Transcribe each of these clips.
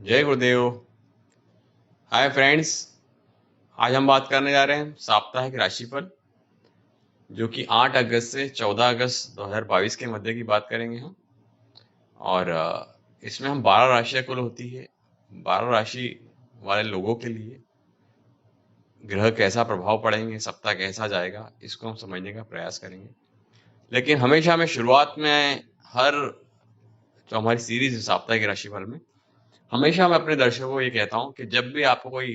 जय गुरुदेव। Hi friends. आज हम बात करने जा रहे हैं साप्ताहिक राशिफल, जो कि 8 अगस्त से 14 अगस्त 2022 के मध्य की बात करेंगे हम। और इसमें हम 12 राशियां कुल होती है। 12 राशि वाले लोगों के लिए ग्रह कैसा प्रभाव पड़ेंगे, सप्ताह कैसा जाएगा, इसको हम समझने का प्रयास करेंगे। लेकिन हमेशा हमें शुरुआत में हर जो हमारी सीरीज है साप्ताहिक राशिफल में, हमेशा मैं अपने दर्शकों को ये कहता हूँ कि जब भी आपको कोई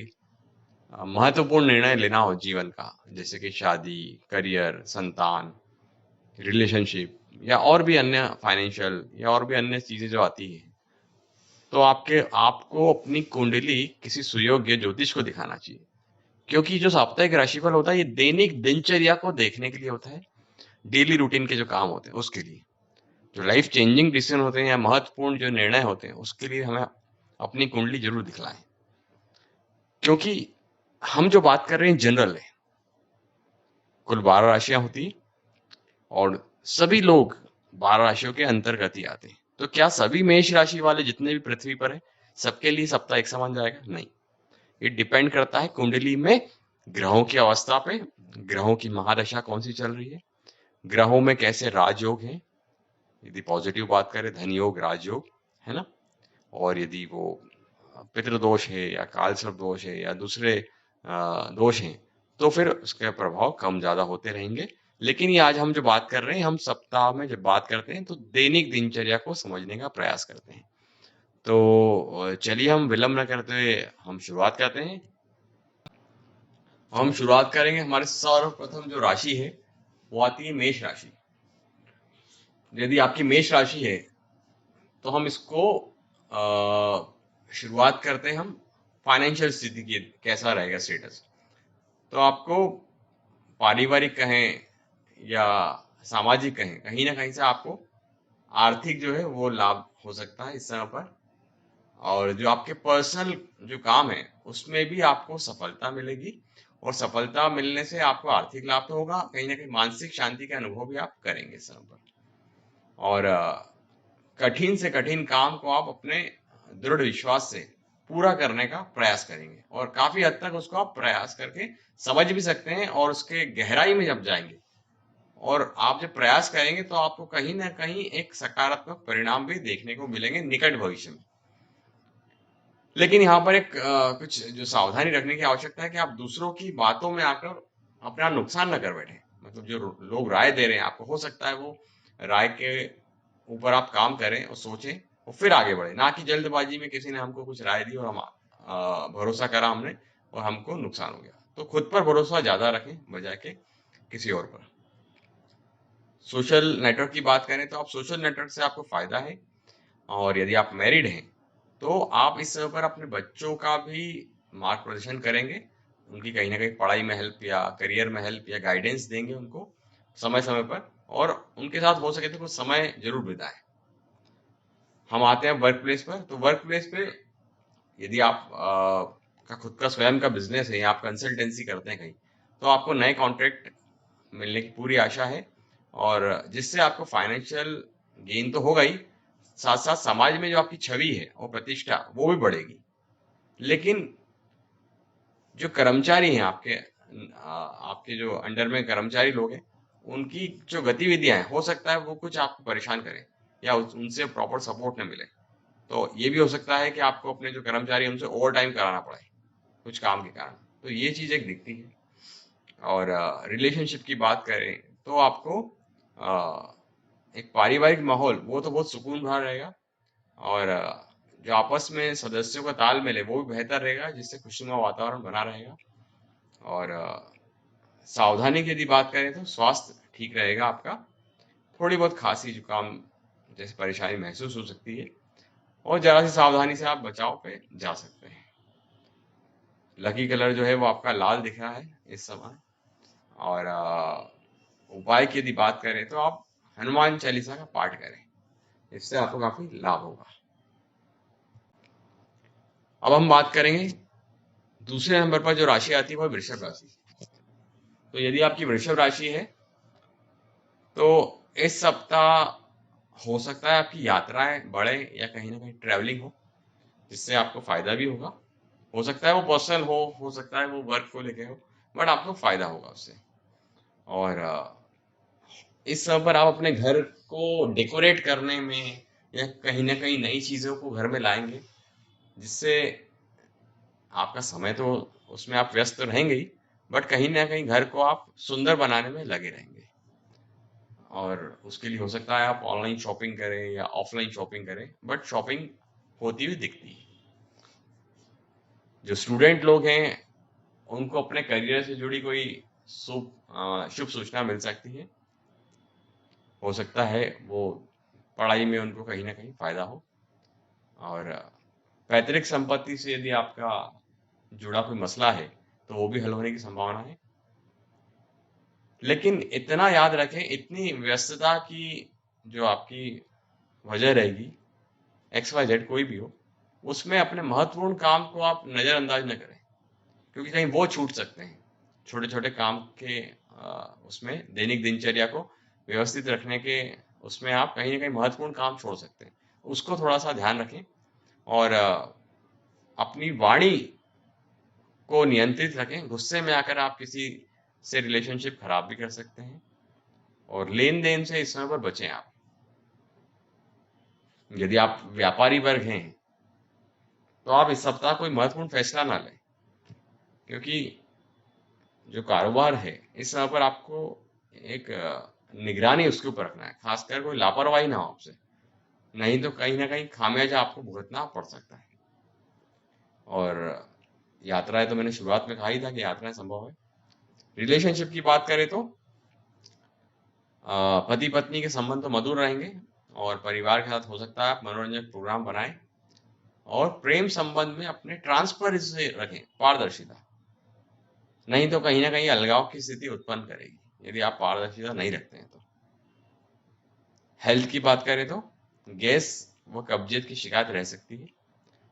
महत्वपूर्ण निर्णय लेना हो जीवन का, जैसे कि शादी, करियर, संतान, रिलेशनशिप या और भी अन्य फाइनेंशियल या और भी अन्य चीजें जो आती है, तो आपको अपनी कुंडली किसी सुयोग्य ज्योतिष को दिखाना चाहिए। क्योंकि जो साप्ताहिक राशिफल होता है ये दैनिक दिनचर्या को देखने के लिए होता है, डेली रूटीन के जो काम होते हैं उसके लिए। जो लाइफ चेंजिंग डिसीजन होते हैं या महत्वपूर्ण जो निर्णय होते हैं उसके लिए हमें अपनी कुंडली जरूर दिखलाएं। क्योंकि हम जो बात कर रहे हैं जनरल है, कुल 12 राशियां होती हैं और सभी लोग 12 राशियों के अंतर्गत ही आते हैं। तो क्या सभी मेष राशि वाले जितने भी पृथ्वी पर हैं सबके लिए सप्ताह एक समान जाएगा? नहीं। ये डिपेंड करता है कुंडली में ग्रहों की अवस्था पे, ग्रहों की महादशा कौन सी चल रही है, ग्रहों में कैसे राजयोग हैं। यदि पॉजिटिव बात करें धन योग, राजयोग, है ना। और यदि वो पितृदोष है या काल सर्प दोष है या दूसरे दोष हैं, तो फिर उसके प्रभाव कम ज्यादा होते रहेंगे। लेकिन ये आज हम जो बात कर रहे हैं, हम सप्ताह में जब बात करते हैं तो दैनिक दिनचर्या को समझने का प्रयास करते हैं। तो चलिए हम विलंब न करते हुए हम शुरुआत करते हैं। हम शुरुआत करेंगे, हमारे सर्वप्रथम जो राशि है वो आती है मेष राशि। यदि आपकी मेष राशि है तो हम इसको शुरुआत करते हैं हम फाइनेंशियल स्थिति की, कैसा रहेगा स्टेटस। तो आपको पारिवारिक कहें या सामाजिक कहें, कहीं ना कहीं से आपको आर्थिक जो है वो लाभ हो सकता है इस समय पर। और जो आपके पर्सनल जो काम है उसमें भी आपको सफलता मिलेगी, और सफलता मिलने से आपको आर्थिक लाभ तो होगा, कहीं ना कहीं मानसिक शांति का अनुभव भी आप करेंगे इस समय पर। और कठिन से कठिन काम को आप अपने दृढ़ विश्वास से पूरा करने का प्रयास करेंगे, और काफी हद तक उसको आप प्रयास करके समझ भी सकते हैं। और उसके गहराई में जब जाएंगे और आप जब प्रयास करेंगे तो आपको कहीं ना कहीं एक सकारात्मक परिणाम भी देखने को मिलेंगे निकट भविष्य में। लेकिन यहाँ पर एक कुछ जो सावधानी रखने की आवश्यकता है कि आप दूसरों की बातों में आकर अपना नुकसान न कर बैठे। मतलब जो लोग राय दे रहे हैं आपको, हो सकता है वो राय के ऊपर आप काम करें और सोचें और फिर आगे बढ़े, ना कि जल्दबाजी में किसी ने हमको कुछ राय दी और हम भरोसा करा हमने और हमको नुकसान हो गया। तो खुद पर भरोसा ज्यादा रखें बजाय के किसी और पर। सोशल नेटवर्क की बात करें तो आप सोशल नेटवर्क से आपको फायदा है। और यदि आप मैरिड हैं तो आप इस समय पर अपने बच्चों का भी मार्ग प्रदर्शन करेंगे, उनकी कहीं ना कहीं पढ़ाई में हेल्प या करियर में हेल्प या गाइडेंस देंगे उनको समय समय पर, और उनके साथ हो सके तो कुछ समय जरूर बिताएं। हम आते हैं वर्क प्लेस पर। तो वर्क प्लेस पे यदि आप का खुद का स्वयं का बिजनेस है या आप कंसल्टेंसी करते हैं कहीं, तो आपको नए कॉन्ट्रैक्ट मिलने की पूरी आशा है, और जिससे आपको फाइनेंशियल गेन तो होगा ही, साथ साथ समाज में जो आपकी छवि है और प्रतिष्ठा वो भी बढ़ेगी। लेकिन जो कर्मचारी हैं आपके जो अंडर में कर्मचारी लोग हैं, उनकी जो गतिविधियां हैं हो सकता है वो कुछ आपको परेशान करें या उनसे प्रॉपर सपोर्ट न मिले। तो ये भी हो सकता है कि आपको अपने जो कर्मचारी हैं उनसे ओवर टाइम कराना पड़े कुछ काम के कारण। तो ये चीज एक दिखती है। और रिलेशनशिप की बात करें तो आपको एक पारिवारिक माहौल वो तो बहुत सुकून भरा रहेगा, और जो आपस में सदस्यों का तालमेल है वो भी बेहतर रहेगा, जिससे खुशनुमा वातावरण बना रहेगा। और सावधानी की यदि बात करें तो स्वास्थ्य ठीक रहेगा आपका। थोड़ी बहुत खांसी जुकाम जैसी परेशानी महसूस हो सकती है, और जरा सी सावधानी से आप बचाव पे जा सकते हैं। लकी कलर जो है वो आपका लाल दिख रहा है इस समय। और उपाय की यदि बात करें तो आप हनुमान चालीसा का पाठ करें, इससे आपको काफी लाभ होगा। अब हम बात करेंगे दूसरे नंबर पर जो राशि आती है वो है वृषभ राशि। तो यदि आपकी वृषभ राशि है तो इस सप्ताह हो सकता है आपकी यात्राएं बढ़े या कहीं ना कहीं ट्रैवलिंग हो। जिससे आपको फायदा भी होगा। हो सकता है वो पर्सनल हो सकता है वो वर्क को लेके हो, बट आपको फायदा होगा उससे। और इस समय पर आप अपने घर को डेकोरेट करने में या कहीं ना कहीं नई चीजों को घर में लाएंगे, जिससे आपका समय तो उसमें आप व्यस्त तो रहेंगे ही, बट कहीं ना कहीं घर को आप सुंदर बनाने में लगे रहेंगे। और उसके लिए हो सकता है आप ऑनलाइन शॉपिंग करें या ऑफलाइन शॉपिंग करें, बट शॉपिंग होती हुई दिखती है। जो स्टूडेंट लोग हैं उनको अपने करियर से जुड़ी कोई शुभ सूचना मिल सकती है। हो सकता है वो पढ़ाई में उनको कहीं ना कहीं फायदा हो। और पैतृक संपत्ति से यदि आपका जुड़ा कोई मसला है तो वो भी हल होने की संभावना है। लेकिन इतना याद रखें, इतनी व्यस्तता की जो आपकी वजह रहेगी, एक्स वाई जेड कोई भी हो, उसमें अपने महत्वपूर्ण काम को आप नजरअंदाज न करें, क्योंकि कहीं वो छूट सकते हैं। छोटे छोटे काम के उसमें दैनिक दिनचर्या को व्यवस्थित रखने के उसमें आप कहीं ना कहीं महत्वपूर्ण काम छोड़ सकते हैं। उसको थोड़ा सा ध्यान रखें। और अपनी वाणी को नियंत्रित रखें। गुस्से में आकर आप किसी से रिलेशनशिप खराब भी कर सकते हैं। और लेन देन से इस समय पर बचें आप। यदि आप व्यापारी वर्ग हैं तो आप इस सप्ताह कोई महत्वपूर्ण फैसला ना लें, क्योंकि जो कारोबार है इस समय पर आपको एक निगरानी उसके ऊपर रखना है, खासकर कोई लापरवाही ना हो आपसे, नहीं तो कहीं ना कहीं खामियाजा आपको भुगतना पड़ सकता है। और यात्राएं तो मैंने शुरुआत में कहा ही था कि यात्राएं संभव है। रिलेशनशिप की बात करें तो पति पत्नी के संबंध तो मधुर रहेंगे, और परिवार के साथ हो सकता है आप मनोरंजक प्रोग्राम बनाएं। और प्रेम संबंध में अपने ट्रांसपेरेंसी रखें, पारदर्शिता, नहीं तो कहीं ना कहीं अलगाव की स्थिति उत्पन्न करेगी यदि आप पारदर्शिता नहीं रखते हैं तो। हेल्थ की बात करें तो गैस व कब्जियत की शिकायत रह सकती है,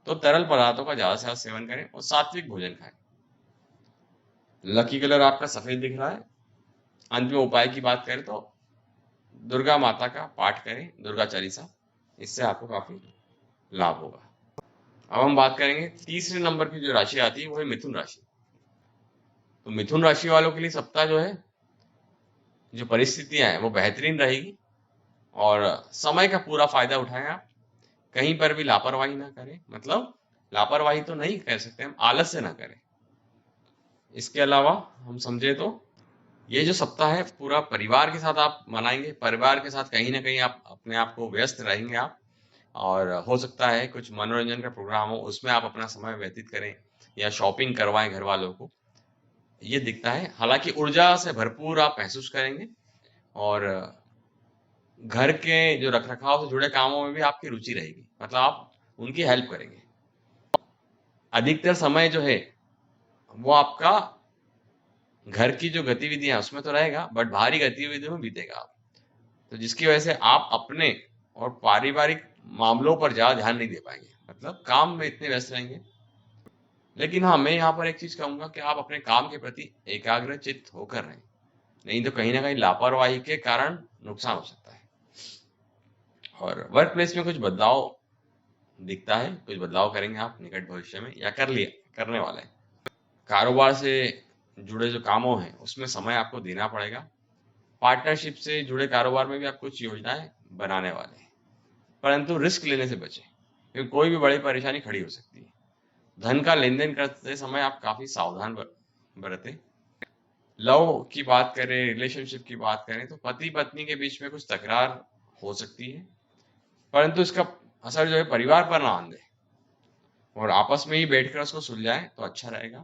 तो तरल पदार्थों का ज्यादा से ज्यादा सेवन करें और सात्विक भोजन खाएं। लकी कलर आपका सफेद दिख रहा है। अंत में उपाय की बात करें तो दुर्गा माता का पाठ करें, दुर्गा चालीसा, इससे आपको काफी लाभ होगा। अब हम बात करेंगे तीसरे नंबर की जो राशि आती है वो है मिथुन राशि। तो मिथुन राशि वालों के लिए सप्ताह जो है, जो परिस्थितियां हैं वो बेहतरीन रहेगी। और समय का पूरा फायदा उठाएं आप। कहीं पर भी लापरवाही ना करें, मतलब लापरवाही तो नहीं कह सकते हम, आलस्य ना करें। इसके अलावा हम समझे तो ये जो सप्ताह है पूरा परिवार के साथ आप मनाएंगे, परिवार के साथ कहीं ना कहीं आप अपने आप को व्यस्त रहेंगे आप। और हो सकता है कुछ मनोरंजन का प्रोग्राम हो, उसमें आप अपना समय व्यतीत करें या शॉपिंग करवाएं घर वालों को, ये दिखता है। हालांकि ऊर्जा से भरपूर आप महसूस करेंगे। और घर के जो रखरखाव से जुड़े कामों में भी आपकी रुचि रहेगी, मतलब आप उनकी हेल्प करेंगे। अधिकतर समय जो है वो आपका घर की जो गतिविधियां हैं उसमें तो रहेगा, बट बाहरी गतिविधियों में बीतेगा आप। तो जिसकी वजह से आप अपने और पारिवारिक मामलों पर ज्यादा ध्यान नहीं दे पाएंगे, मतलब काम में इतने व्यस्त रहेंगे। लेकिन हाँ, मैं यहाँ पर एक चीज कहूंगा कि आप अपने काम के प्रति एकाग्र चित्त होकर रहें, नहीं तो कहीं ना कहीं लापरवाही के कारण नुकसान हो सकता है। और वर्क प्लेस में कुछ बदलाव दिखता है, कुछ बदलाव करेंगे आप निकट भविष्य में या कर लिए करने वाले हैं। कारोबार से जुड़े जो कामों हैं उसमें समय आपको देना पड़ेगा। पार्टनरशिप से जुड़े कारोबार में भी आप कुछ योजनाएं बनाने वाले हैं, परंतु रिस्क लेने से बचें, क्योंकि कोई भी बड़ी परेशानी खड़ी हो सकती है। धन का लेन देन करते समय आप काफी सावधान बरतें। लव की बात करें, रिलेशनशिप की बात करें तो पति पत्नी के बीच में कुछ तकरार हो सकती है, परंतु इसका असर जो है परिवार पर ना आने दें और आपस में ही बैठकर उसको सुलझाएं तो अच्छा रहेगा।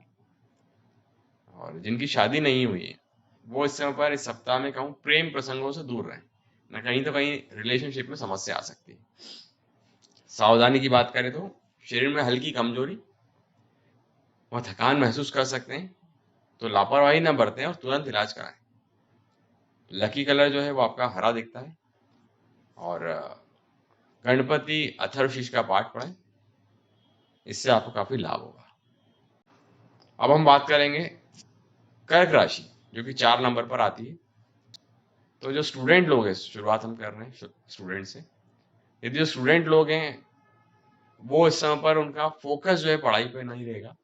और जिनकी शादी नहीं हुई है वो इस समय पर, इस सप्ताह में कहूँ, प्रेम प्रसंगों से दूर रहें, न कहीं तो कहीं रिलेशनशिप में समस्या आ सकती है। सावधानी की बात करें तो शरीर में हल्की कमजोरी व थकान महसूस कर सकते हैं, तो लापरवाही न बरतें और तुरंत इलाज कराएं। लकी कलर जो है वो आपका हरा दिखता है। और गणपति अथर्वशीष का पाठ पढ़ें, इससे आपको काफी लाभ होगा। अब हम बात करेंगे कर्क राशि, जो कि 4 नंबर पर आती है। तो जो स्टूडेंट लोग हैं, शुरुआत हम कर रहे हैं स्टूडेंट से। यदि जो स्टूडेंट लोग हैं वो इस समय पर उनका फोकस जो है पढ़ाई पे नहीं रहेगा।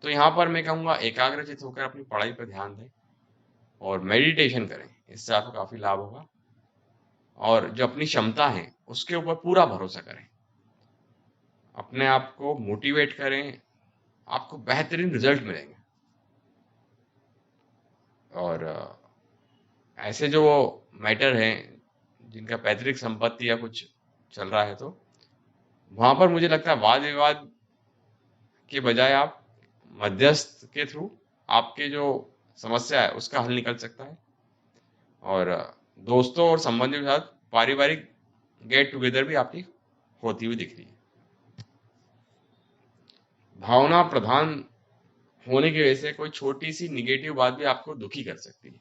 तो यहाँ पर मैं कहूँगा एकाग्रचित होकर अपनी पढ़ाई पर ध्यान दें और मेडिटेशन करें, इससे आपको काफ़ी लाभ होगा। और जो अपनी क्षमता है उसके ऊपर पूरा भरोसा करें, अपने आप को मोटिवेट करें, आपको बेहतरीन रिजल्ट मिलेंगे। और ऐसे जो मैटर हैं जिनका पैतृक संपत्ति या कुछ चल रहा है, तो वहां पर मुझे लगता है वाद विवाद के बजाय आप मध्यस्थ के थ्रू आपके जो समस्या है उसका हल निकल सकता है। और दोस्तों और संबंधियों के साथ पारिवारिक गेट टुगेदर भी आपकी होती हुई दिख रही है। भावना प्रधान होने की वजह से कोई छोटी सी निगेटिव बात भी आपको दुखी कर सकती है,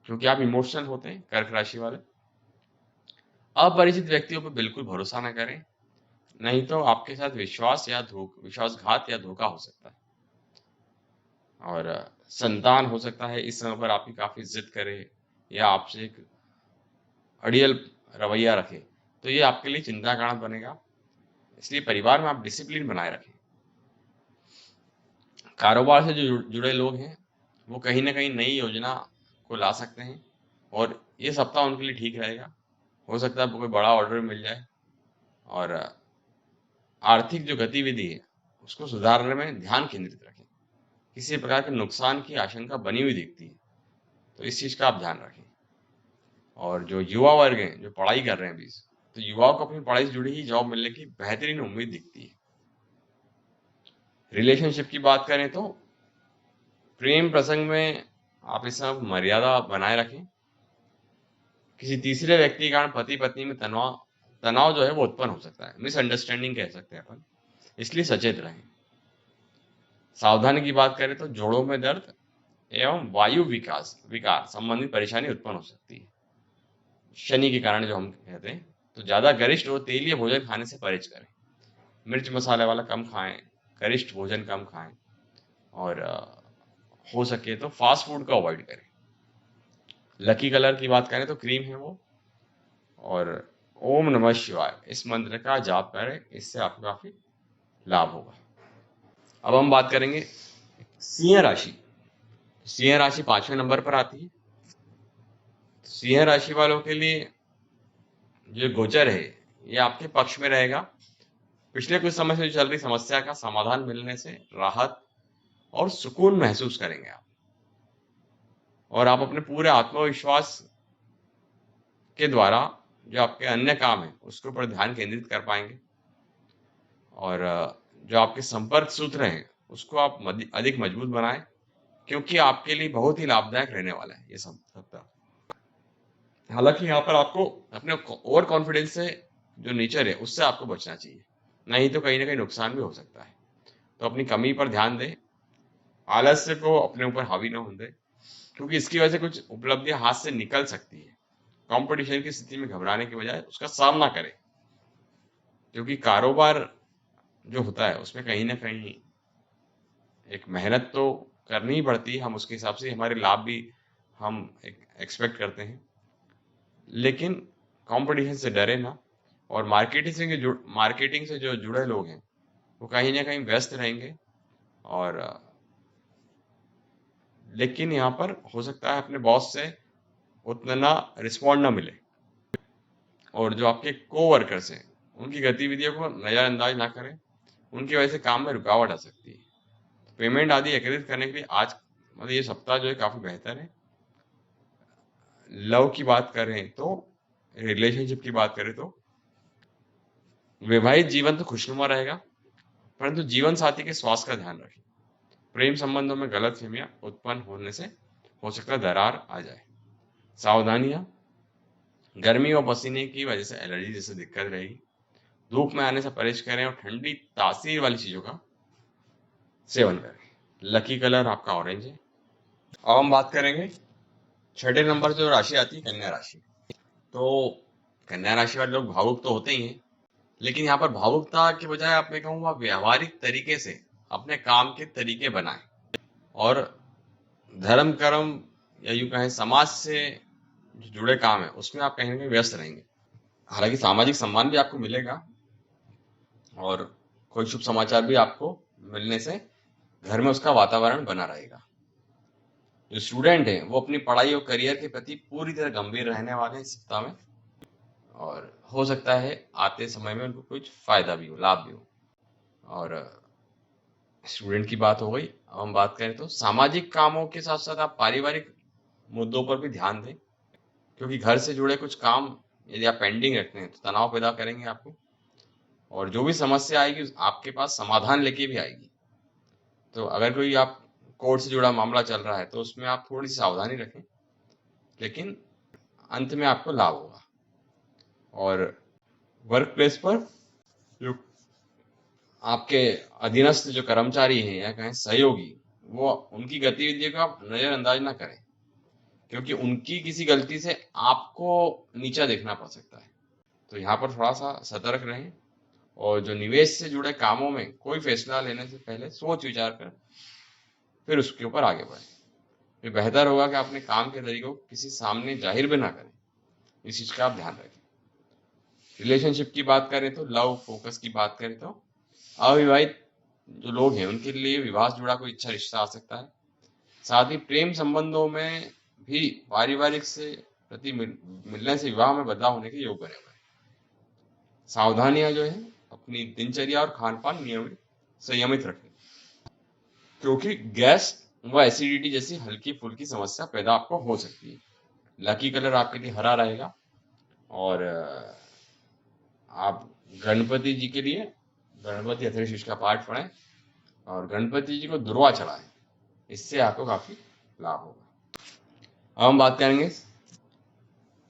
क्योंकि आप इमोशनल होते हैं कर्क राशि वाले। अपरिचित व्यक्तियों पर बिल्कुल भरोसा ना करें, नहीं तो आपके साथ विश्वासघात या धोखा हो सकता है। और संतान हो सकता है इस समय पर आपकी काफी जिद करे या आपसे एक अड़ियल रवैया रखे, तो ये आपके लिए चिंता का कारण बनेगा। इसलिए परिवार में आप डिसिप्लिन बनाए रखें। कारोबार से जो जुड़े लोग हैं वो कहीं ना कहीं नई योजना को ला सकते हैं, और ये सप्ताह उनके लिए ठीक रहेगा। हो सकता है कोई बड़ा ऑर्डर मिल जाए। और आर्थिक जो गतिविधि है उसको सुधारने में ध्यान केंद्रित रखें। किसी प्रकार के नुकसान की आशंका बनी हुई दिखती है, तो इस चीज का आप ध्यान रखें। और जो युवा वर्ग हैं जो पढ़ाई कर रहे हैं अभी, तो युवाओं को अपनी पढ़ाई से जुड़ी ही जॉब मिलने की बेहतरीन उम्मीद दिखती है। रिलेशनशिप की बात करें तो प्रेम प्रसंग में आप इस सब मर्यादा बनाए रखें। किसी तीसरे व्यक्ति के कारण पति पत्नी में तनाव तनाव जो है वो उत्पन्न हो सकता है, मिसअंडरस्टैंडिंग कह सकते हैं अपन। इसलिए सचेत रहें। सावधानी की बात करें तो जोड़ों में दर्द एवं वायु विकास विकार संबंधी परेशानी उत्पन्न हो सकती है, शनि के कारण जो हम कहते हैं। तो ज्यादा गरिष्ठ और तेलीय भोजन खाने से परहेज करें। मिर्च मसाले वाला कम खाएं, गरिष्ठ भोजन कम खाएं, और हो सके तो फास्ट फूड का अवॉइड करें। लकी कलर की बात करें तो क्रीम है वो। और ओम नमः शिवाय इस मंत्र का जाप करें, इससे आपको काफी लाभ होगा। अब हम बात करेंगे सिंह राशि। सिंह राशि 5वें नंबर पर आती है। सिंह राशि वालों के लिए जो गोचर है ये आपके पक्ष में रहेगा। पिछले कुछ समय से जो चल रही समस्या का समाधान मिलने से राहत और सुकून महसूस करेंगे आप, और आप अपने पूरे आत्मविश्वास के द्वारा जो आपके अन्य काम है उसके ऊपर ध्यान केंद्रित कर पाएंगे। और जो आपके संपर्क सूत्र हैं उसको आप अधिक मजबूत बनाएं, क्योंकि आपके लिए बहुत ही लाभदायक रहने वाला है ये सब सप्ताह। हालांकि यहाँ पर आपको अपने ओवर कॉन्फिडेंस से जो नेचर है उससे आपको बचना चाहिए, नहीं तो कहीं ना कहीं नुकसान भी हो सकता है। तो अपनी कमी पर ध्यान दें, आलस्य को अपने ऊपर हावी ना होने दें, क्योंकि इसकी वजह से कुछ उपलब्धियां हाथ से निकल सकती है। कंपटीशन की स्थिति में घबराने के बजाय उसका सामना करें, क्योंकि कारोबार जो होता है उसमें कहीं ना कहीं एक मेहनत तो करनी ही पड़ती है। हम उसके हिसाब से हमारे लाभ भी हम एक्सपेक्ट करते हैं, लेकिन कंपटीशन से डरे ना। और मार्केटिंग से जो जुड़े लोग हैं वो कहीं ना कहीं व्यस्त रहेंगे। और लेकिन यहाँ पर हो सकता है अपने बॉस से उतना रिस्पॉन्ड ना मिले, और जो आपके कोवर्कर्स हैं उनकी गतिविधियों को नजरअंदाज ना करें, उनकी वजह से काम में रुकावट आ सकती है। पेमेंट आदि एकत्रित करने के लिए आज मतलब ये सप्ताह जो है काफी बेहतर है। लव की बात करें तो रिलेशनशिप की बात करें तो वैवाहिक जीवन तो खुशनुमा रहेगा, परंतु जीवन साथी के स्वास्थ्य का ध्यान रखें। प्रेम संबंधों में गलतफहमियां उत्पन्न होने से हो सकता है दरार आ जाए। सावधानियां, गर्मी और पसीने की वजह से एलर्जी जैसे दिक्कत रहेगी। धूप में आने से परहेज करें और ठंडी तासीर वाली चीजों का सेवन करें। लकी कलर आपका ऑरेंज है। अब हम बात करेंगे छठे नंबर जो राशि आती है कन्या राशि। तो कन्या राशि वाले लोग भावुक तो होते ही हैं, लेकिन यहाँ पर भावुकता के बजाय आप मैं कहूँगा व्यवहारिक तरीके से अपने काम के तरीके बनाएं, और धर्म कर्म या यूं कहें समाज से जो जुड़े काम है उसमें आप कहीं ना कहीं व्यस्त रहेंगे। हालांकि सामाजिक सम्मान भी आपको मिलेगा, और कोई शुभ समाचार भी आपको मिलने से घर में उसका वातावरण बना रहेगा। जो स्टूडेंट है वो अपनी पढ़ाई और करियर के प्रति पूरी तरह गंभीर रहने वाले हैं इस सप्ताह में, और हो सकता है आते समय में उनको कुछ फायदा भी हो, लाभ भी हो। और स्टूडेंट की बात हो गई। अब हम बात करें तो सामाजिक कामों के साथ साथ आप पारिवारिक मुद्दों पर भी ध्यान दें, क्योंकि घर से जुड़े कुछ काम यदि आप पेंडिंग रखते हैं तो तनाव पैदा करेंगे आपको, और जो भी समस्या आएगी आपके पास समाधान लेके भी आएगी। तो अगर कोई आप कोर्ट से जुड़ा मामला चल रहा है तो उसमें आप थोड़ी सी सावधानी रखें, लेकिन अंत में आपको लाभ होगा। और वर्क प्लेस पर जो आपके अधीनस्थ जो कर्मचारी हैं या कहें सहयोगी, वो उनकी गतिविधियों को आप नजरअंदाज ना करें, क्योंकि उनकी किसी गलती से आपको नीचा देखना पड़ सकता है। तो यहाँ पर थोड़ा सा सतर्क रहें, और जो निवेश से जुड़े कामों में कोई फैसला लेने से पहले सोच विचार कर फिर उसके ऊपर आगे बढ़ें। ये बेहतर होगा कि अपने काम के तरीकों को किसी सामने जाहिर भी ना करें। इस चीज का आप ध्यान रखें। रिलेशनशिप की बात करें तो लव फोकस की बात करें तो अविवाहित जो लोग हैं उनके लिए विवाह से जुड़ा कोई अच्छा रिश्ता आ सकता है। साथ ही प्रेम संबंधों में भी पारिवारिक से प्रति मिलने से विवाह में बदलाव होने के योग बने हुए हैं। सावधानियां जो है अपनी दिनचर्या और खान पान नियमित संयमित रखें, क्योंकि गैस व एसिडिटी जैसी हल्की फुल्की समस्या पैदा आपको हो सकती है। लकी कलर आपके लिए हरा रहेगा, और आप गणपति जी के लिए गणपति अथर्वशीर्ष का पाठ पढ़ें और गणपति जी को दुर्वा चढ़ाएं, इससे आपको काफी लाभ होगा। अब हम बात करेंगे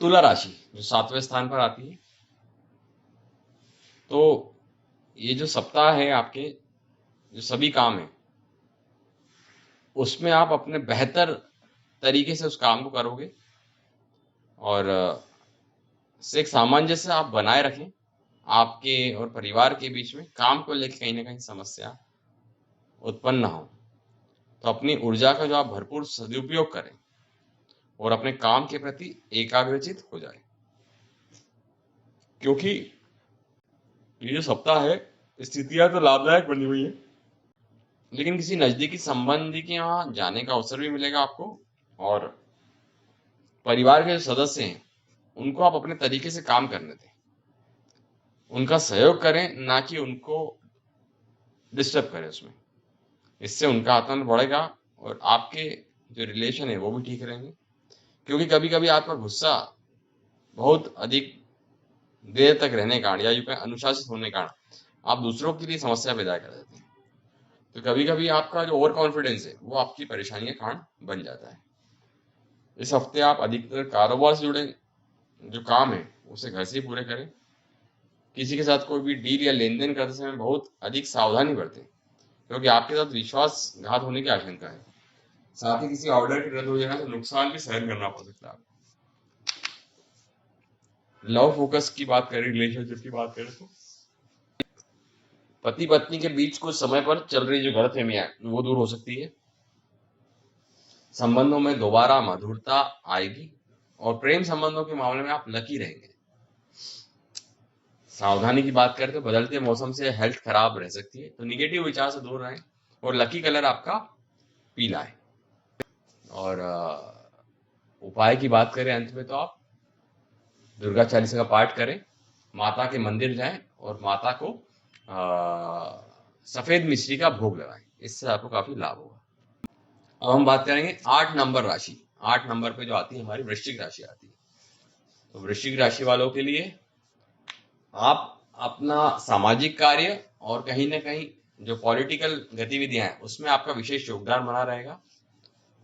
तुला राशि जो 7वें स्थान पर आती है। तो ये जो सप्ताह है आपके जो सभी काम है उसमें आप अपने बेहतर तरीके से उस काम को करोगे, और से एक सामंजस्य आप बनाए रखें। आपके और परिवार के बीच में काम को लेकर कहीं ना कहीं समस्या उत्पन्न ना हो, तो अपनी ऊर्जा का जो आप भरपूर सदुपयोग करें और अपने काम के प्रति एकाग्रचित हो जाए, क्योंकि ये जो सप्ताह है स्थितियां तो लाभदायक बनी हुई है, लेकिन किसी नजदीकी संबंधी के यहाँ जाने का अवसर भी मिलेगा आपको। और परिवार के जो सदस्य हैं उनको आप अपने तरीके से काम करने दें, उनका सहयोग करें, ना कि उनको डिस्टर्ब करें उसमें। इससे उनका आत्मबल बढ़ेगा और आपके जो रिलेशन है वो भी ठीक रहेंगे, क्योंकि कभी कभी आपका गुस्सा बहुत अधिक देर तक रहने के कारण या यूं कहें अनुशासित होने के कारण आप दूसरों के लिए समस्या पैदा कर देते हैं। तो कभी कभी आपका जो ओवर कॉन्फिडेंस है वो आपकी परेशानी का कारण बन जाता है। इस हफ्ते आप अधिकतर कारोबार से जुड़े जो काम है उसे घर से ही पूरे करें। किसी के साथ कोई भी डील या लेन देन करते समय बहुत अधिक सावधानी बरतें, क्योंकि आपके साथ विश्वासघात होने की आशंका है। साथ ही किसी ऑर्डर के रद्द हो जाने से नुकसान भी सहन करना पड़ सकता है। लव फोकस की बात करें, रिलेशनशिप की बात करें तो पति पत्नी के बीच कुछ समय पर चल रही जो गलतफहमियां है वो दूर हो सकती है। संबंधों में दोबारा मधुरता आएगी, और प्रेम संबंधों के मामले में आप लकी रहेंगे। सावधानी की बात करें तो बदलते मौसम से हेल्थ खराब रह सकती है, तो निगेटिव विचार से दूर रहें। और लकी कलर आपका पीला है। और उपाय की बात करें अंत में तो आप दुर्गा चालीसा का पाठ करें, माता के मंदिर जाएं और माता को सफेद मिश्री का भोग लगाएं, इससे आपको काफी लाभ होगा। अब हम बात करेंगे 8 नंबर राशि। 8 नंबर पे जो आती है हमारी वृश्चिक राशि आती है। तो वृश्चिक राशि वालों के लिए आप अपना सामाजिक कार्य और कहीं ना कहीं जो पॉलिटिकल गतिविधियां हैं उसमें आपका विशेष योगदान बना रहेगा,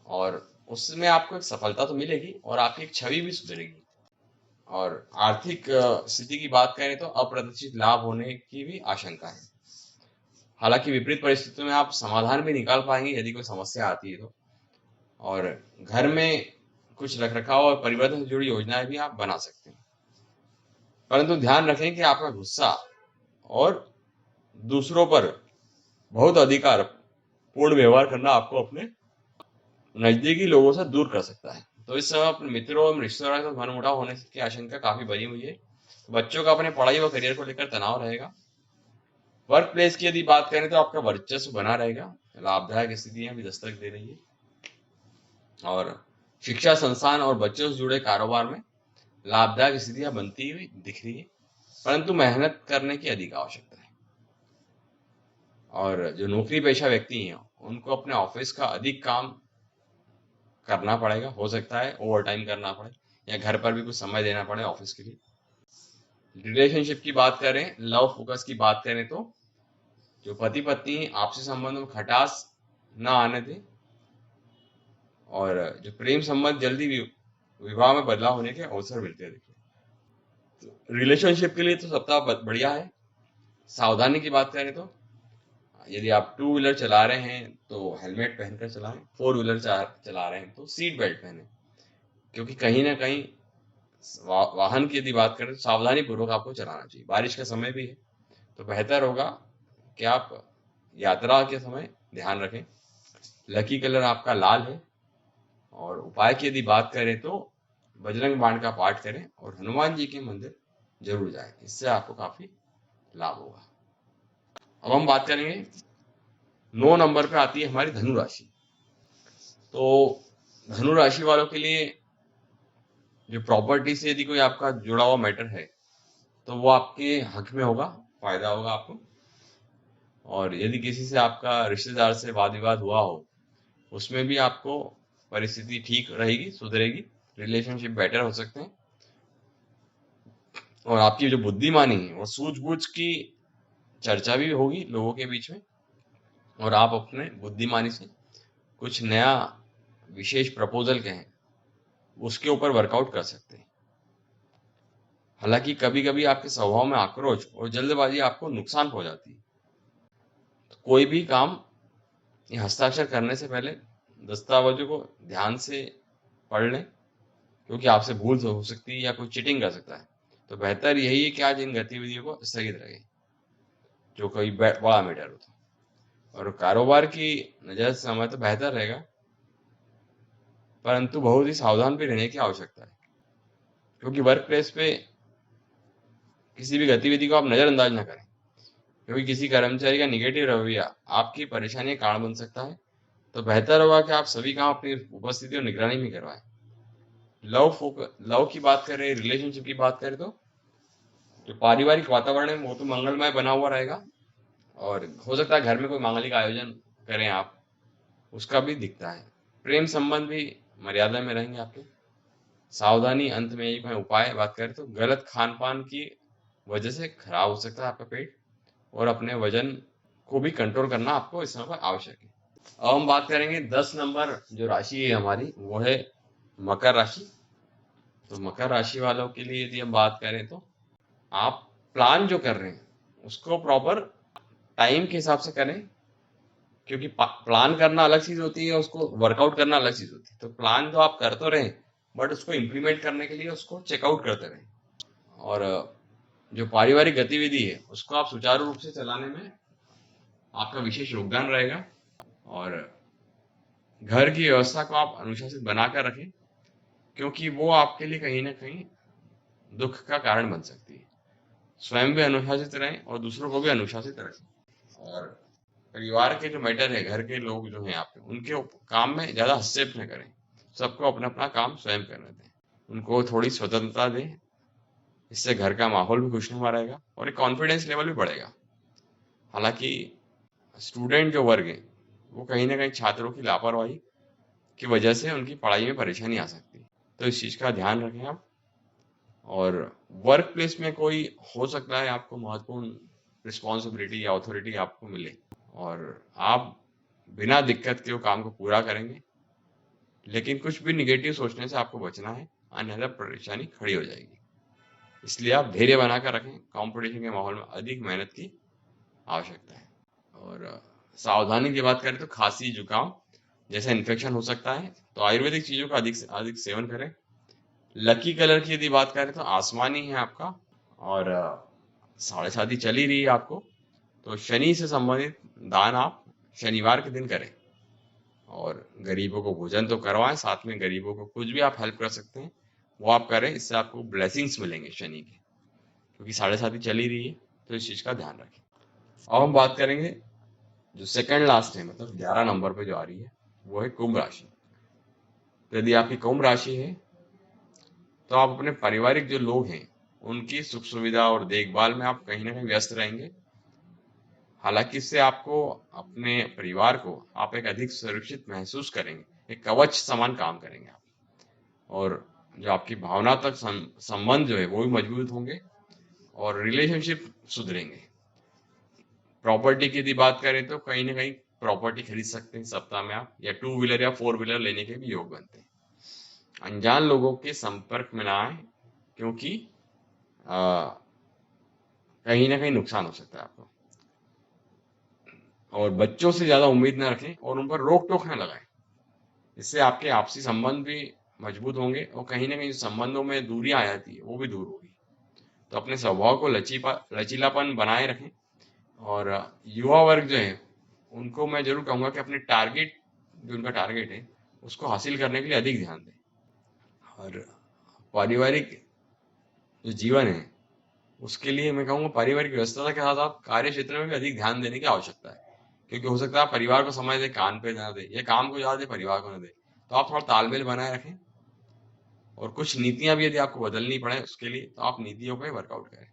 और उसमें आपको एक सफलता तो मिलेगी और आपकी एक छवि भी सुधरेगी। और आर्थिक स्थिति की बात करें तो अप्रत्याशित लाभ होने की भी आशंका है। हालांकि विपरीत परिस्थितियों में आप समाधान भी निकाल पाएंगे यदि कोई समस्या आती है तो। और घर में कुछ रखरखाव और परिवर्तन से जुड़ी योजनाएं भी आप बना सकते हैं, परंतु ध्यान रखें कि आपका गुस्सा और दूसरों पर बहुत अधिकार पूर्ण व्यवहार करना आपको अपने नजदीकी लोगों से दूर कर सकता है। तो इस समय अपने मित्रों और रिश्तेदारों के साथ मनमुटाव होने की आशंका काफी बनी हुई है। बच्चों का अपने पढ़ाई व करियर को लेकर तनाव रहेगा। वर्क प्लेस की यदि बात करें तो आपका वर्चस्व बना रहेगा, लाभदायक स्थितियां भी दस्तक दे रही है, और शिक्षा संस्थान और बच्चों से जुड़े कारोबार में लाभदायक स्थितियां बनती हुई दिख रही है, परंतु मेहनत करने की अधिक आवश्यकता है। और जो नौकरी पेशा व्यक्ति हैं उनको अपने ऑफिस का अधिक काम करना पड़ेगा, हो सकता है ओवर टाइम करना पड़े या घर पर भी कुछ समय देना पड़े ऑफिस के लिए। रिलेशनशिप की बात करें, लव फोकस की बात करें तो जो पति पत्नी आपसी संबंधों में खटास न आने दें, और जो प्रेम संबंध जल्दी विवाह में बदलाव होने के अवसर मिलते हैं। देखिए, रिलेशनशिप के लिए तो सप्ताह बढ़िया है। सावधानी की बात करें तो यदि आप टू व्हीलर चला रहे हैं तो हेलमेट पहनकर चलाएं, फोर व्हीलर चला रहे हैं तो सीट बेल्ट पहने, क्योंकि कहीं ना कहीं वाहन की यदि बात करें तो सावधानी पूर्वक आपको चलाना चाहिए। बारिश का समय भी है तो बेहतर होगा कि आप यात्रा के समय ध्यान रखें। लकी कलर आपका लाल है, और उपाय की यदि बात करें तो बजरंग बाण का पाठ करें और हनुमान जी के मंदिर जरूर जाएं, इससे आपको काफी लाभ होगा। अब हम बात करेंगे 9 नंबर पे आती है हमारी धनु राशि। तो धनु राशि वालों के लिए जो प्रॉपर्टी से यदि कोई आपका जुड़ा हुआ मैटर है तो वो आपके हक में होगा, फायदा होगा आपको। और यदि किसी से आपका रिश्तेदार से वाद विवाद हुआ हो, उसमें भी आपको परिस्थिति ठीक रहेगी, सुधरेगी, रिलेशनशिप बेटर हो सकते हैं। और आपकी जो बुद्धिमानी है वो सूझबूझ की चर्चा भी होगी लोगों के बीच में, और आप अपने बुद्धिमानी से कुछ नया विशेष प्रपोजल कहें उसके ऊपर वर्कआउट कर सकते हैं। हालांकि कभी कभी आपके स्वभाव में आक्रोश और जल्दबाजी आपको नुकसान पहुंचाती है। तो कोई भी काम या हस्ताक्षर करने से पहले दस्तावेजों को ध्यान से पढ़ लें, क्योंकि आपसे भूल हो सकती है या कोई चीटिंग कर सकता है। तो बेहतर यही है कि आज इन गतिविधियों को स्थगित रखें जो कोई बड़ा मैटर होता है। और कारोबार की नजर से समय तो बेहतर रहेगा, परंतु बहुत ही सावधान भी रहने की आवश्यकता है, क्योंकि वर्क प्लेस पे किसी भी गतिविधि को आप नजरअंदाज न करें, क्योंकि किसी कर्मचारी का निगेटिव रवैया आपकी परेशानी का कारण बन सकता है। तो बेहतर होगा कि आप सभी काम अपनी उपस्थिति और निगरानी में करवाएं। लव की बात करें, रिलेशनशिप की बात करें तो जो पारिवारिक वातावरण है वो तो मंगलमय बना हुआ रहेगा, और हो सकता है घर में कोई मांगलिक आयोजन करें आप, उसका भी दिखता है। प्रेम संबंध भी मर्यादा में रहेंगे आपके। सावधानी अंत में एक मैं उपाय बात करें तो गलत खान पान की वजह से खराब हो सकता है आपका पेट, और अपने वजन को भी कंट्रोल करना आपको इस समय पर आवश्यक है। अब हम बात करेंगे 10 नंबर जो राशि है हमारी, वो है मकर राशि। तो मकर राशि वालों के लिए यदि हम बात करें तो आप प्लान जो कर रहे हैं उसको प्रॉपर टाइम के हिसाब से करें, क्योंकि प्लान करना अलग चीज होती है, उसको वर्कआउट करना अलग चीज होती है। तो प्लान तो आप कर तो रहे, बट उसको इम्प्लीमेंट करने के लिए उसको चेकआउट करते रहें। और जो पारिवारिक गतिविधि है उसको आप सुचारू रूप से चलाने में आपका विशेष योगदान रहेगा, और घर की व्यवस्था को आप अनुशासित बनाकर रखें, क्योंकि वो आपके लिए कहीं ना कहीं दुख का कारण बन सकती है। स्वयं भी अनुशासित रहें और दूसरों को भी अनुशासित रखें। और परिवार के जो मैटर है, घर के लोग जो हैं आपके, उनके काम में ज्यादा हस्तक्षेप न करें। सबको अपना अपना काम स्वयं करने दें, उनको थोड़ी स्वतंत्रता दें। इससे घर का माहौल भी खुशनुमा रहेगा और एक कॉन्फिडेंस लेवल भी बढ़ेगा। हालांकि स्टूडेंट जो वर्ग है वो कहीं ना कहीं छात्रों की लापरवाही की वजह से उनकी पढ़ाई में परेशानी आ सकती है, तो इस चीज का ध्यान रखें आप। और वर्क प्लेस में कोई हो सकता है आपको महत्वपूर्ण रिस्पॉन्सिबिलिटी या अथॉरिटी आपको मिले, और आप बिना दिक्कत के वो काम को पूरा करेंगे, लेकिन कुछ भी निगेटिव सोचने से आपको बचना है, अन्यथा परेशानी खड़ी हो जाएगी। इसलिए आप धैर्य बनाकर रखें, कंपटीशन के माहौल में अधिक मेहनत की आवश्यकता है। और सावधानी की बात करें तो खांसी जुकाम जैसा इन्फेक्शन हो सकता है, तो आयुर्वेदिक चीजों का अधिक से अधिक सेवन करें। लकी कलर की यदि बात करें तो आसमानी है आपका, और 7:30 चल ही रही है आपको, तो शनि से संबंधित दान आप शनिवार के दिन करें, और गरीबों को भोजन तो करवाएं, साथ में गरीबों को कुछ भी आप हेल्प कर सकते हैं वो आप करें, इससे आपको ब्लेसिंग्स मिलेंगे शनि के, क्योंकि 7:30 चल ही रही है, तो इस चीज का ध्यान रखें। अब हम बात करेंगे जो सेकंड लास्ट है, मतलब 11 नंबर पे जो आ रही है, वो है कुंभ राशि। तो यदि आपकी कुंभ राशि है तो आप अपने पारिवारिक जो लोग हैं उनकी सुख सुविधा और देखभाल में आप कहीं ना कहीं व्यस्त रहेंगे। हालांकि इससे आपको अपने परिवार को आप एक अधिक सुरक्षित महसूस करेंगे, एक कवच समान काम करेंगे आप। और जो आपकी भावनात्मक संबंध जो है वो भी मजबूत होंगे और रिलेशनशिप सुधरेंगे। प्रॉपर्टी की यदि बात करें तो कहीं ना कहीं प्रॉपर्टी खरीद सकते हैं सप्ताह में आप, या टू व्हीलर या फोर व्हीलर लेने के भी योग बनते हैं। अनजान लोगों के संपर्क में ना आए, क्योंकि आ, कहीं ना कहीं नुकसान हो सकता है आपको। और बच्चों से ज्यादा उम्मीद न रखें और उन पर रोक टोक न लगाएं। इससे आपके आपसी संबंध भी मजबूत होंगे और कहीं ना कहीं संबंधों में दूरियां आ जाती है वो भी दूर होगी। तो अपने स्वभाव को लचीलापन बनाए रखें। और युवा वर्ग जो है उनको मैं जरूर कहूंगा कि अपने टारगेट, जो उनका टारगेट है उसको हासिल करने के लिए अधिक ध्यान दें। और पारिवारिक जो जीवन है उसके लिए मैं कहूँगा पारिवारिक व्यस्तता के साथ आप कार्य क्षेत्र में भी अधिक ध्यान देने की आवश्यकता है। क्योंकि हो सकता है आप परिवार को समय दे, काम पे ना दे, या काम को ज्यादा दे परिवार को ना दे। तो आप थोड़ा तालमेल बनाए रखें। और कुछ नीतियां भी यदि आपको बदलनी पड़े उसके लिए तो आप नीतियों पे वर्कआउट करें।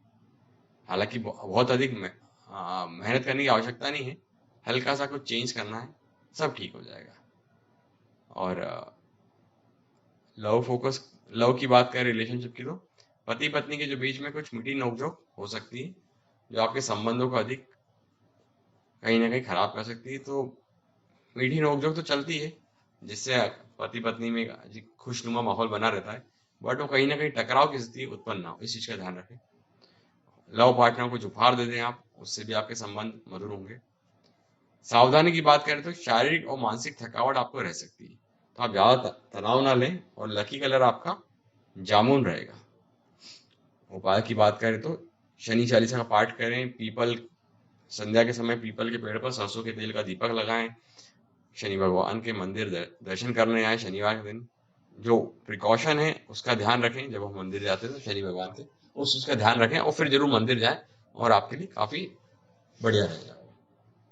हालांकि बहुत अधिक मेहनत करने की आवश्यकता नहीं है, हल्का सा कुछ चेंज करना है, सब ठीक हो जाएगा। और लव फोकस, लव की बात करें, रिलेशनशिप की, तो पति पत्नी के जो बीच में कुछ मीठी नोकझोंक हो सकती है जो आपके संबंधों को अधिक कहीं ना कहीं खराब कर सकती है। तो मीठी नोकझोंक तो चलती है जिससे पति पत्नी में एक खुशनुमा माहौल बना रहता है, बट वो कहीं ना कहीं टकराव की स्थिति उत्पन्न ना हो, इस चीज का ध्यान रखें। लव पार्टनर को उपहार दे दें आप, उससे भी आपके संबंध मधुर होंगे। सावधानी की बात करें तो शारीरिक और मानसिक थकावट आपको रह सकती है, तो आप ज्यादा तनाव ना लें। और लकी कलर आपका जामुन रहेगा। उपाय की बात करें तो शनि चालीसा का पाठ करें, पीपल, संध्या के समय पीपल के पेड़ पर सरसों के तेल का दीपक लगाएं, शनि भगवान के मंदिर दर्शन करने आए शनिवार के दिन। जो प्रिकॉशन है उसका ध्यान रखें, जब हम मंदिर जाते हैं तो शनि भगवान के उस चीज का ध्यान रखें और फिर जरूर मंदिर जाएं, और आपके लिए काफी बढ़िया रहेगा।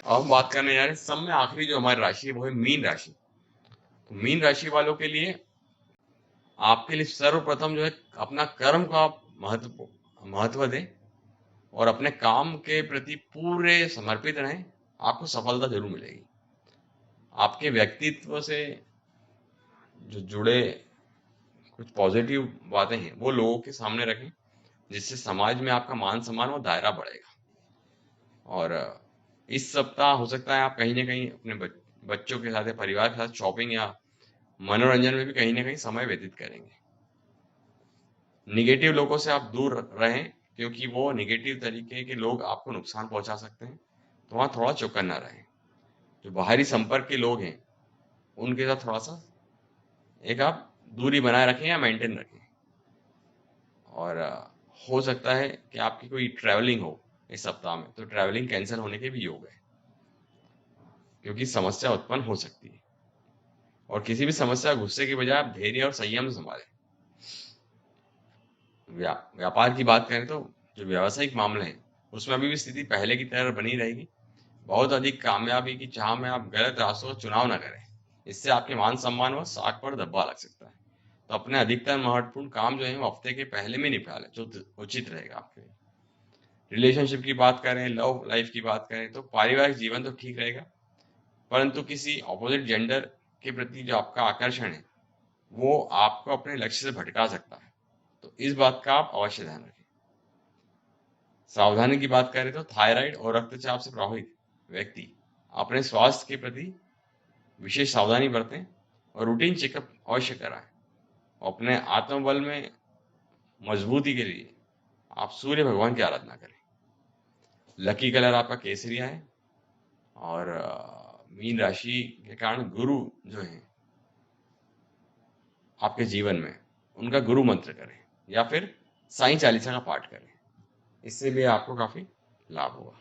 अब हम बात करने जा रहे हैं सब में आखिरी जो हमारी राशि है वो है मीन राशि। तो मीन राशि वालों के लिए आपके लिए सर्वप्रथम जो है अपना कर्म का आप महत्व दें और अपने काम के प्रति पूरे समर्पित रहें। आपको सफलता जरूर मिलेगी। आपके व्यक्तित्व से जो जुड़े कुछ पॉजिटिव बातें हैं वो लोगों के सामने रखें, जिससे समाज में आपका मान सम्मान और दायरा बढ़ेगा। और इस सप्ताह हो सकता है आप कहीं ना कहीं अपने बच्चों के साथ या परिवार के साथ शॉपिंग या मनोरंजन में भी कहीं ना कहीं समय व्यतीत करेंगे। निगेटिव लोगों से आप दूर रहें, क्योंकि वो निगेटिव तरीके के लोग आपको नुकसान पहुंचा सकते हैं। तो वहां थोड़ा चौकन्ना रहें। जो बाहरी संपर्क के लोग हैं उनके साथ थोड़ा सा एक आप दूरी बनाए रखें या मेंटेन रखें। और हो सकता है कि आपकी कोई ट्रैवलिंग हो इस सप्ताह में, तो ट्रैवलिंग कैंसिल होने के भी योग है, क्योंकि समस्या उत्पन्न हो सकती है। और किसी भी समस्या गुस्से के बजाय आप धैर्य और संयम से संभालें। व्यापार की बात करें तो जो व्यावसायिक मामले हैं उसमें अभी भी स्थिति पहले की तरह बनी रहेगी। बहुत अधिक कामयाबी की चाह में आप गलत रास्तों का चुनाव न करें, इससे आपके मान सम्मान व साख पर धब्बा लग सकता है। तो अपने अधिकतर महत्वपूर्ण काम जो है वो हफ्ते के पहले में निपटा लें, जो उचित रहेगा आपके लिए। रिलेशनशिप की बात करें, लव लाइफ की बात करें, तो पारिवारिक जीवन तो ठीक रहेगा, परंतु किसी ऑपोजिट जेंडर के प्रति जो आपका आकर्षण है वो आपको अपने लक्ष्य से भटका सकता है। तो इस बात का आप अवश्य ध्यान रखें। सावधानी की बात करें तो थायराइड और रक्तचाप से प्रभावित व्यक्ति अपने स्वास्थ्य के प्रति विशेष सावधानी बरतें और रूटीन चेकअप अवश्य कराएं। अपने आत्मबल में मजबूती के लिए आप सूर्य भगवान की आराधना करें। लकी कलर आपका केसरिया है। और मीन राशि के कारण गुरु जो है आपके जीवन में, उनका गुरु मंत्र करें या फिर साईं चालीसा का पाठ करें, इससे भी आपको काफी लाभ होगा।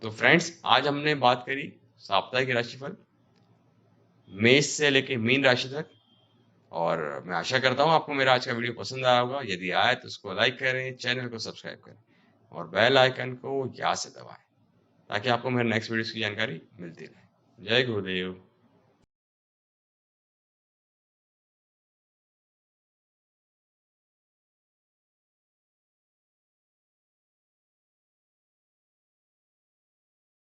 तो फ्रेंड्स, आज हमने बात करी साप्ताहिक राशिफल मेष से लेके मीन राशि तक। और मैं आशा करता हूँ आपको मेरा आज का वीडियो पसंद आया होगा। यदि आए तो उसको लाइक करें, चैनल को सब्सक्राइब करें और बेल आइकन को याद से दबाएं। ताकि आपको मेरे नेक्स्ट वीडियोस की जानकारी मिलती रहे। जय गुरुदेव।